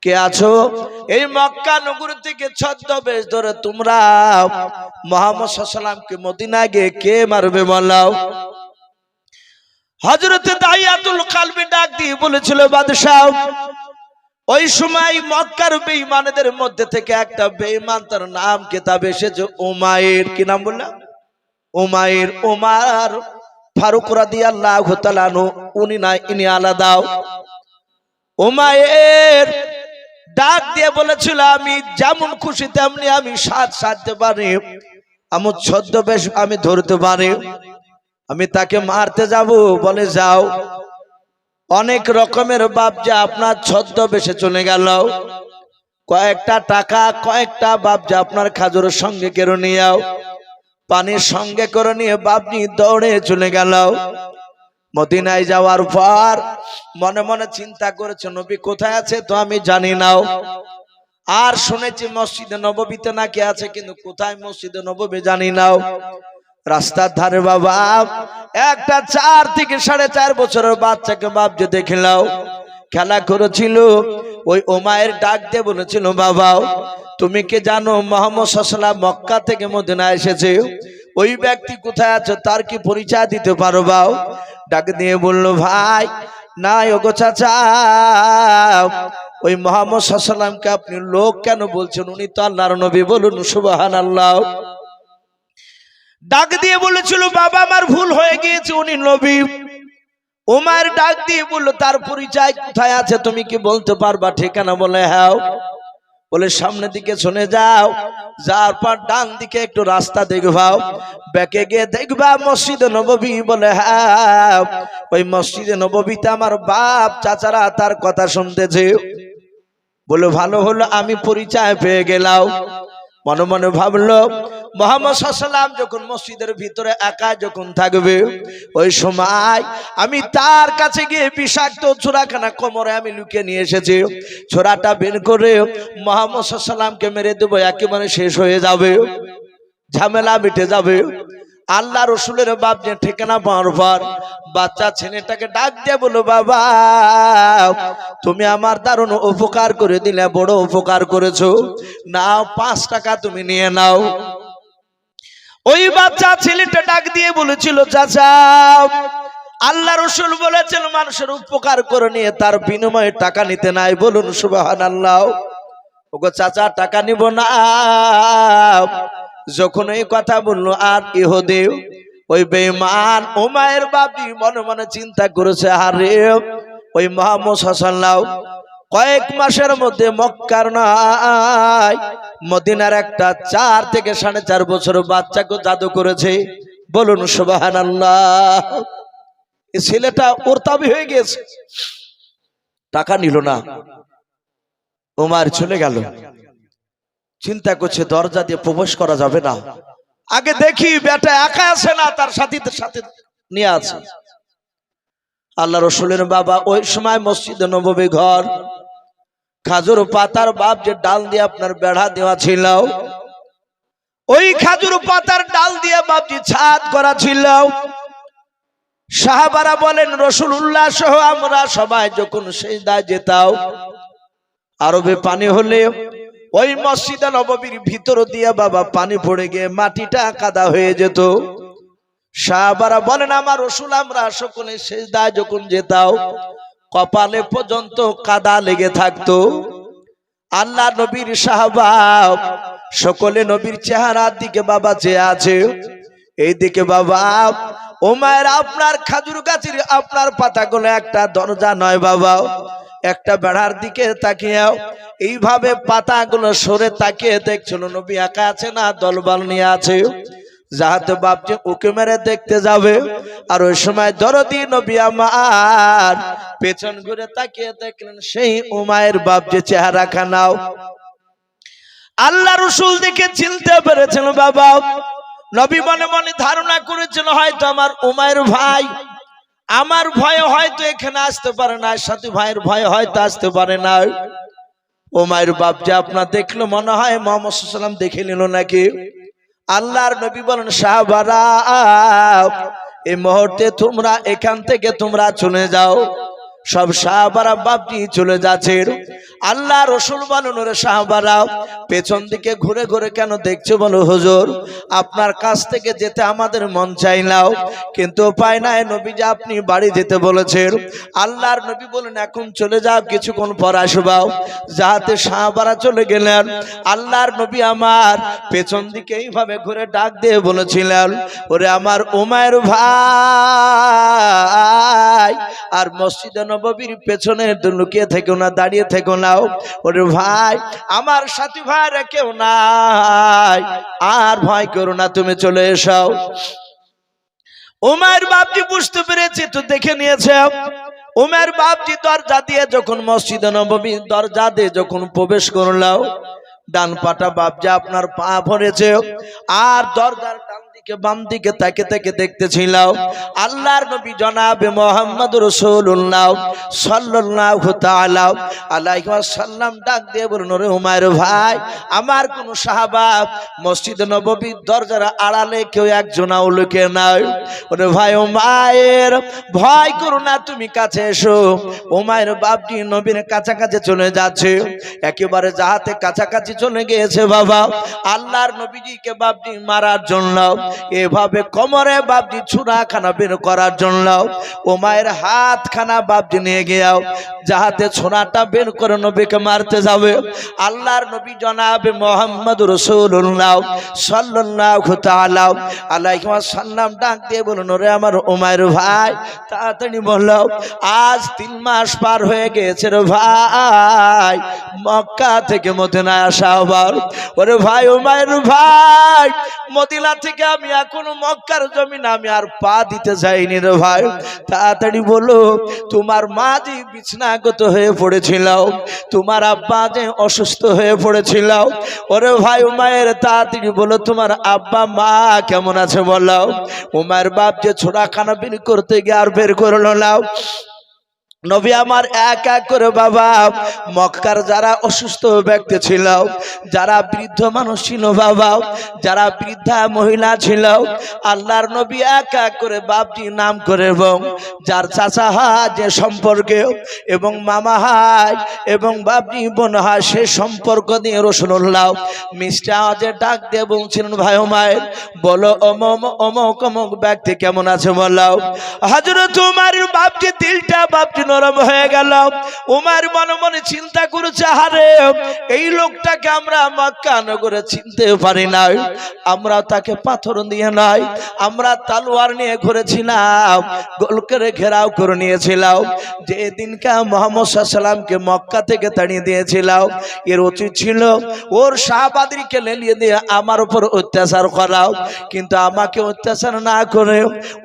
কে আছো? এই মক্কা নগর থেকে ছদ্মবেশ ধরে তোমরা মুহাম্মদ সাল্লাল্লাহু আলাইহি ওয়াসাল্লামকে মদিনা গিয়ে কে মারবে বলো? হযরত দাইয়াতুল কলবি ডাক দিয়ে বলেছিল, বাদশাহ ওই সময় মক্কার বেঈমানদের মধ্যে থেকে একটা বেঈমান, তার নাম কিতাবে এসেছে উমাইর। কি নাম বললাম? উমাইর। উমার ফারুক রাদিয়াল্লাহু তাআলা আনহু, উনি না, ইনি আলাদা। উমাইর ডাক দিয়ে বলেছিল, আমি যেমন খুশি তেমনি আমি সাজতে পারি, আমার ছদ্মবেশ আমি ধরতে পারি, আমি তাকে মারতে যাব। বলে যাও। অনেক রকমের বাপ যা আপনার ছদ্মবেশে চলে গেল, কয়েকটা টাকা কয়েকটা বাপ যা আপনার খাজুরের সঙ্গে কেড়ে নিয়ে যাও, পানির সঙ্গে করে নিয়ে বাপনি দৌড়ে চলে গেল। মদিনায় যাওয়ার পর মনে মনে চিন্তা করেছে, নবী কোথায় আছে তো আমি জানি না, আর শুনেছি মসজিদে নববীতে নাকি আছে, কিন্তু কোথায় মসজিদে নববী জানি না। রাস্তার ধারে বাবা একটা 4 থেকে 4.5 বছরের বাচ্চাকে বাপ যে দেখলাও খেলা করেছিল, ওই উমাইর ডাক দিয়ে বলেছিল, বাবা তুমি কি জানো মুহাম্মদ সাল্লাল্লাহু আলাইহি ওয়াসাল্লাম মক্কা থেকে মদিনায় এসেছে? ওই ব্যক্তি কোথায় আছে তার কি পরিচয় দিতে পারবা? ডাক দিয়ে বলল, ভাই না ওগো চাচা, ওই মুহাম্মদ সাল্লাল্লাহু আলাইহি ওয়াসাল্লামকে আপনি লোক কেন বলছেন? উনি তো আল্লাহর নবী। বলুন সুবহানাল্লাহ। ডাক দিয়ে বলেছিল, বাবা আমার ভুল হয়ে গিয়েছে, উনি নবী। উমার ডাক দিয়ে বলল, তার পরিচয় কোথায় আছে তুমি কি বলতে পারবা? ঠিকানা? বলে হ্যাঁ। বলে সামনের দিকে শুনে যাও, যার পর ডান দিকে একটু রাস্তা দেখবাও, ব্যাকে গিয়ে দেখবা মসজিদে নববী। বলে হ্যাঁ, ওই মসজিদে নববীতে আমার বাপ চাচারা তার কথা শুনতেছে। বলে ভালো হলো, আমি পরিচয় পেয়ে গেলাম। মনে মনে ভাবলো, মুহাম্মদ সাল্লাল্লাহু আলাইহি ওয়াসাল্লাম যখন মসজিদের ভিতরে একা যখন থাকবে, ওই সময় আমি তার কাছে গিয়ে বিষাক্ত ছোরাখানা কোমরে আমি লুকিয়ে নিয়ে এসেছি, ছোরাটা বের করে মুহাম্মদ সাল্লাল্লাহু আলাইহি ওয়াসাল্লামকে মেরে দেবো, একেবারে শেষ হয়ে যাবে, ঝামেলা মিটে যাবে। আল্লাহ রসুলের বাপ যে ঠিকানা পাওয়ার পর বাচ্চা ছেলেটাকে ডাক দিয়ে বলো, বাবা তুমি আমার দারুণ উপকার করে দিলে, বড় উপকার করেছো, নাও 5 টাকা তুমি নিয়ে নাও। ওই বাচ্চা ছেলেটা ডাক দিয়ে বলেছিল, চাচা আল্লাহ রসুল বলেছেন মানুষের উপকার করে নিয়ে তার বিনিময়ে টাকা নিতে নাই। বলুন সুবহানাল্লাহ। ওগো চাচা টাকা নিব না। যখন এই কথা বললো, আর ইহুদি ওই বেঈমান উমাইর বাপি মনে মনে চিন্তা করেছে, আরে ওই মুহাম্মদ সাল্লাল্লাহু আলাইহি ওয়াসাল্লাম কয়েক মাসের মধ্যে মক্কার নাই মদিনার একটা 4 থেকে 4.5 বছরের বাচ্চাকে জাদু করেছে। বলুন সুবহানাল্লাহ। এই ছেলেটা ওর তাবি হয়ে গেছে, টাকা নিল না। উমার চলে গেল, চিন্তা করছে দরজা দিয়ে প্রবেশ করা যাবে না, আগে দেখি বেটা একা আছে না তার সাথীদের সাথে নিয়ে আছে। আল্লাহ রসুলের বাবা ওই সময় মসজিদে নববী ঘর, খাজুর পাতার বাপ যে ডাল দিয়ে আপনার বেড়া দেওয়া ছিল, ওই খাজুর পাতার ডাল দিয়ে বাপজি ছাদ করা ছিল। সাহাবারা বলেন, রাসূলুল্লাহ সহ আমরা সবাই যখন সিজদায় যেতাম, আরবে পানি হলে ওই মসজিদে নববীর ভিতর দিয়ে বাবা পানি পড়ে গিয়ে মাটিটা কাদা হয়ে যেত। সাহাবারা বলেন, আমার রাসূল আমরা সকলে সিজদায় যখন যেতাম কপালে পর্যন্ত কাদা লেগে থাকতো। আল্লাহ নবীর সাহাবা সকলে নবীর চেহারার দিকে বাবা চেয়ে আছে, এই দিকে বাবা উমাইর আপনার খাজুর গাছের আপনার পাতাগুলো একটা দরজা নয় বাবা, একটা বেড়ার দিকে তাকিয়ে এইভাবে পাতাগুলো সরে তাকিয়ে দেখছিল নবী একা আছে না দলবল নিয়ে আছে, যাহাতে বাপজি উকে মেরে দেখতে যাবে। আর ওই সময় দরদি নবী আমার পেছন ঘুরে তাকিয়ে দেখলেন সেই উমাইর বাপ যে চেহারা খানাও। আল্লাহ রসুল দেখে চিনতে পেরেছেন বাবা। নবী মনে মনে ধারণা করেছেন হয়তো আমার উমাইর ভাই, আমার ভয়ে হয়তো এখানে আসতে পারে না, সাথী ভাইয়ের ভয়ে হয়তো আসতে পারে না। উমাইর বাপ যে আপনার দেখলো মনে হয় মুহাম্মদ সাল্লাল্লাহু আলাইহি ওয়াসাল্লাম দেখে নিল নাকি। আল্লাহর নবী বলেন, সাহাবারা এই মুহূর্তে তোমরা এখান থেকে তোমরা চলে যাও, সব সাহাবারা বাপজি চলে যাচ্ছে। আল্লাহ রসুল বলেন, ওরে সাহাবারা পেছন দিকে ঘুরে ঘুরে কেন দেখছো বলো? হুজুর, আপনার কাছ থেকে যেতে আমাদের মন চাইলাও, কিন্তু উপায় নাই, নবীজি আপনি বাড়ি যেতে বলেছেন। আল্লাহর নবী বলেন, এখন চলে যাও, কিছুক্ষণ পর আসবাও। যাতে সাহাবারা চলে গেলেন, আল্লাহর নবী আমার পেছন দিকে এইভাবে ঘুরে ডাক দিয়ে বলেছিলেন, ওরে আমার উমায়ের ভাই, আর মসজিদে নববীর পেছনে লুকিয়ে থেকো না, দাঁড়িয়ে থেকো না। ওরে ভাই, আমার সাথী ভাইরা কেউ নাই, আর ভয় করো না, তুমি চলে এসো। উমায়ের বাপজি বুঝতে পেরেছে, তো দেখে নিয়েছে। উমায়ের বাপজি দরজা দিয়ে যখন মসজিদে নববীর দরজা দিয়ে যখন প্রবেশ করলো, ডান পাটা বাপজি আপনার পা ভরেছে, আর দরজার ডান দিকে বাম দিকে তাকে তাকে দেখতেছিল আল্লাহর নবী জনাবে মুহাম্মদ রাসূলুল্লাহ সাল্লাল্লাহু তাআলা আলাইহি ওয়াসাল্লাম ডাক দিয়ে বললেন, ওরে উমায়ের ভাই, আমার কোন সাহাবা মসজিদ নববীর দরজার আড়ালে কেউ একজনাও লুকে নাই। ওরে ভাই উমায়ের, ভয় করো না, তুমি কাছে এসো। উমায়ের বাপজি নবীর কাছাকাছি চলে যাচ্ছে, একেবারে যাহাতে কাছাকাছি চলে গিয়েছে বাবা আল্লাহর নবীজিকে বাপজি মারার জন্য, এভাবে কোমরে বাপজি ছুরাখানা বের করার জন্য উমায়ের হাতখানা বাপজি নিয়ে গিয়াও, যাহাতে ছোড়াটা বের করে নবীকে মারতে যাবে। আল্লাহর নবী জনাবে মুহাম্মদ রাসূলুল্লাহ সাল্লাল্লাহু তাআলা আলাইহি ওয়াসাল্লাম ডাক দিয়ে বলুন, ওরে আমার উমায়ের ভাই, তাড়াতাড়ি বলো, আজ 3 মাস পার হয়ে গেছে রে ভাই, মক্কা থেকে মদিনায় আসা আবার। ওরে ভাই উমায়ের ভাই, মদিনা থেকে আমি এখনো মক্কার জমিন আমি আর পা দিতে যাইনি রে ভাই, তাড়াতাড়ি বলো, তোমার মা যে বিছনাগত হয়ে পড়েছিল, তোমার আব্বা যে অসুস্থ হয়ে পড়েছিল, ওরে ভাই উমায়ের তাড়াতাড়ি বলো, তোমার আব্বা মা কেমন আছে বলো। উমায়ের বাপ যে ছোড়াখানা বের করতে গিয়ে আর বের করলো না। নবী আমার এক এক করে বাবা মক্কার যারা অসুস্থ ব্যক্তি ছিল, যারা বৃদ্ধ মানুষ ছিল বাবা, যারা বৃদ্ধা মহিলা ছিল, আল্লাহর নবী এক এক করে বাপজি নাম করে এবং যার চাচা হয় যে সম্পর্কে এবং মামা হয় এবং বাপজি বোন হয় সে সম্পর্ক দিয়ে রাসূলুল্লাহ মিষ্টি আওয়াজে ডাক দিয়ে বলছিলেন, ভাই উমায়ের বলো, অমক অমক অমক ব্যক্তি কেমন আছে বলো। হযরত উমারের বাপজি দিলটা বাপজি নরম হয়ে গেল। উমার মনে মনে চিন্তা করেছে, আরে এই লোকটাকে আমরা মক্কা নগরে চিনতে পারি নাই, আমরা তাকে পাথর দিয়ে নাই, আমরা তলোয়ার নিয়ে ঘুরেছিলাম, গোল করে ঘেরাও করে নিয়েছিলাম। যে দিনকা মুহাম্মদ সাল্লাল্লাহু আলাইহি ওয়াসাল্লামকে মক্কা থেকে তাড়িয়ে দিয়েছিলাম, এর উচিত ছিল ওর সাহাবাদেরকে লেলিয়ে দিয়ে আমার উপর অত্যাচার করাও, কিন্তু আমাকে অত্যাচার না করে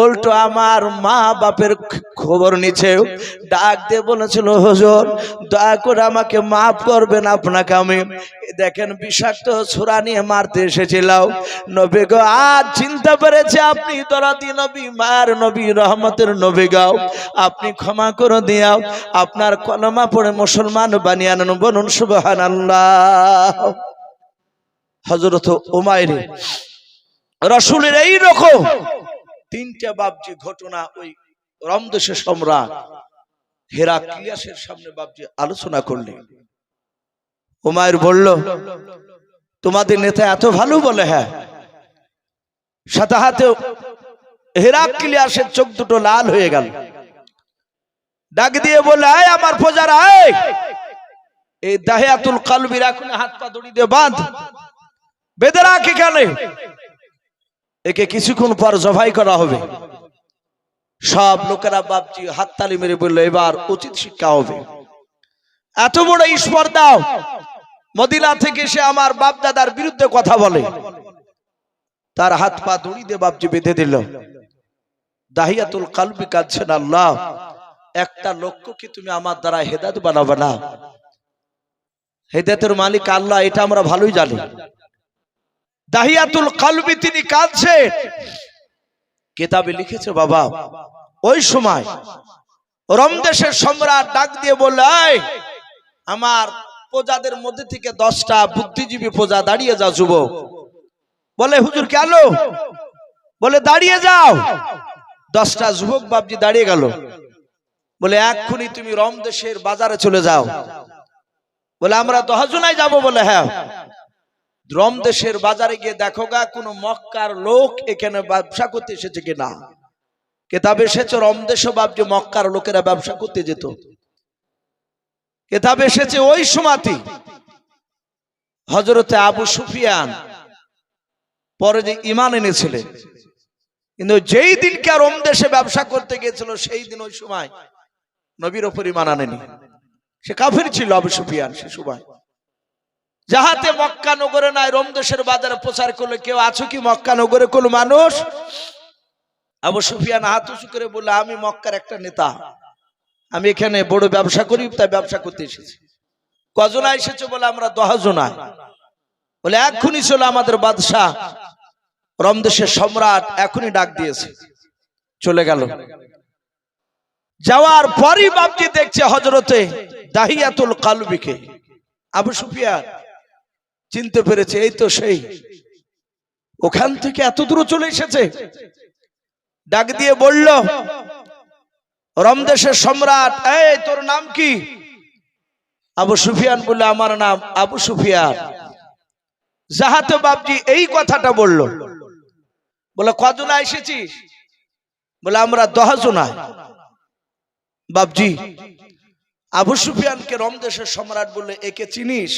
উল্টো আমার মা বাপের খবর নিচ্ছে। ডাক দিয়ে বলেছিল, হুজুর দয়া করে আমাকে মাফ করবেন, আপনাকে আমি দেখেন বিষাক্ত ছুরা নিয়ে মারতে এসেছিলাম। নবী গো, আজ চিন্তা পেরেছে আপনি দরদি নবী, মায়ের নবী, রহমতের নবী গাও, আপনি ক্ষমা করে দিয়াও, আপনার কলমা পড়ে মুসলমান বানিয়ে আনেন, বলুন সুবহানাল্লাহ। হযরত উমাইর রাসূলের এই রকম 3টা বাপজি ঘটনা ওই রোম দেশের সম্রাট হেরাক্লিয়াসের সামনে বাপজি আলোচনা করলেন। উমাইর বলল, তোমাদের নেতা এত ভালো বলে? হ্যাঁ। সাথে হাতে হেরাক্লিয়াসের চোখ দুটো লাল হয়ে গেল। ডাক দিয়ে বলে, আয় আমার প্রজারা, এই দাহিয়াতুল কলবি রাখুন, হাত পা দড়ি দিয়ে বাঁধ, বেঁধে রাখ এখানে, একে কিছুক্ষণ পর জবাই করা হবে। সব লোকেরা বাপজি হাততালি মেরে বলল, এবার উচিত শিক্ষা হবে। এত বড় ঈশ্বর দাও, মদিনা থেকে সে আমার বাপ দাদার বিরুদ্ধে কথা বলে। তার হাত পা দড়ি দিয়ে বাপজি বেঁধে দিল। দাহিয়াতুল কলবি কাঁদছেন, আল্লাহ একটা লক্ষ্য কি তুমি আমার দ্বারা হেদায়েত বানাবে না? হেদায়েতের মালিক আল্লাহ, এটা আমরা ভালোই জানি। দাহিয়াতুল কলবি তিনি কাঁদছেন। কিতাবে লিখেছে বাবা, ওই সময় রোম দেশের সম্রাট ডাক দিয়ে বলল, আমার প্রজাদের মধ্যে থেকে 10টা বুদ্ধিজীবী প্রজা দাঁড়িয়ে যাও যুবক। বলে, হুজুর কেন? বলে, দাঁড়িয়ে যাও। 10টা যুবক বাপজি দাঁড়িয়ে গেল। বলে এক্ষুনি তুমি রমদেশের বাজারে চলে যাও। বলে আমরা দহজনায় যাব। বলে হ্যাঁ। রমদেশের বাজারে গিয়ে দেখো গা কোন মক্কার লোক এখানে ব্যবসা করতে এসেছে কিনা। কেতাবে এসেছে রমদেশও ভাবছে মক্কার লোকেরা ব্যবসা করতে যেত। কেতাবে এসেছে ওই সময়তে হযরতে আবু সুফিয়ান পরে যে ঈমান এনেছিলেন, কিন্তু যেই দিনকে রমদেশে ব্যবসা করতে গিয়েছিল সেই দিন ওই সময় নবীর উপর ঈমান আনেনি। সে কাফির ছিল আবু সুফিয়ান। সে সময় যাহাতে মক্কা নগরে নাই রমদেশের বাজারে প্রচার করলে কেউ আছো কি মক্কা নগরে কোন মানুষ? আবু সুফিয়ান হাত উঁচু করে বলল আমি মক্কার একটা নেতা, আমি এখানে বড় ব্যবসা করি, তাই ব্যবসা করতে এসেছি। কজনা এসেছে? বলে আমরা 10 জনা। বলে এক্ষুনি চলো, আমাদের বাদশাহ রমদেশের সম্রাট এখনই ডাক দিয়েছে। চলে গেল। যাওয়ার পরই বাপজি দেখছে হযরতে দাহিয়াতুল কালবিকে। আবু সুফিয়ান চিনতে পেরেছে এই তো সেই, ওখান থেকে এত দূর চলে এসেছে। ডাক দিয়ে বলল রমদেশের সম্রাট, এই তোর নাম কি? আবু সুফিয়ান বলল আমার নাম আবু সুফিয়ান। যাহাতে বাপজি এই কথাটা বলল। বলে কজনা এসেছিস? বলে আমরা 10 জনা। বাপজি আবু সুফিয়ানকে রমদেশের সম্রাট বললে একে চিনিস?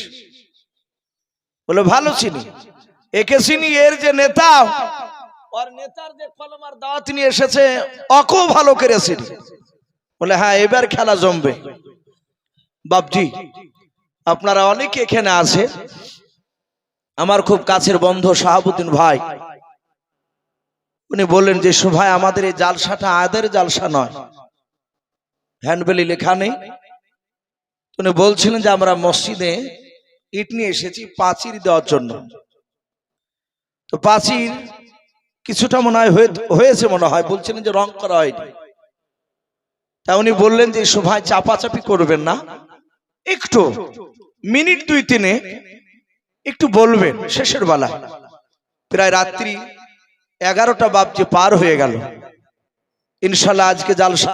বলে ভালো চিনি। একে চিনি, এর যে নেতা, ওর নেতার যে কলমার দাওয়াত নিয়ে এসেছে ওকেও ভালো করে চিনি। বলে হ্যাঁ, এবার খেলা জমবে। বাপজি আপনারা অনেকে এখানে আছে, আমার খুব কাছের বন্ধু শাহাবুদ্দিন ভাই, উনি বললেন যে ভাই আমাদের এই জালসাটা আদের জালসা নয়, হ্যান্ডবেলি লেখা নেই। উনি বলছিলেন যে আমরা মসজিদে ইট নিয়ে এসেছি প্রাচীর দেওয়ার জন্য। তো প্রাচীর কিছুটা মনে হয় হয়েছে, মনে হয় বলছিলেন যে রং করা হয়নি। তা উনি বললেন যে ভাই চাপাচাপি করবেন না, একটু মিনিট 2-3 একটু বলবেন শেষের বেলা। প্রায় রাত্রি 11টা বাজে পার হয়ে গেল। ইনশাআল্লাহ আজকে জালসা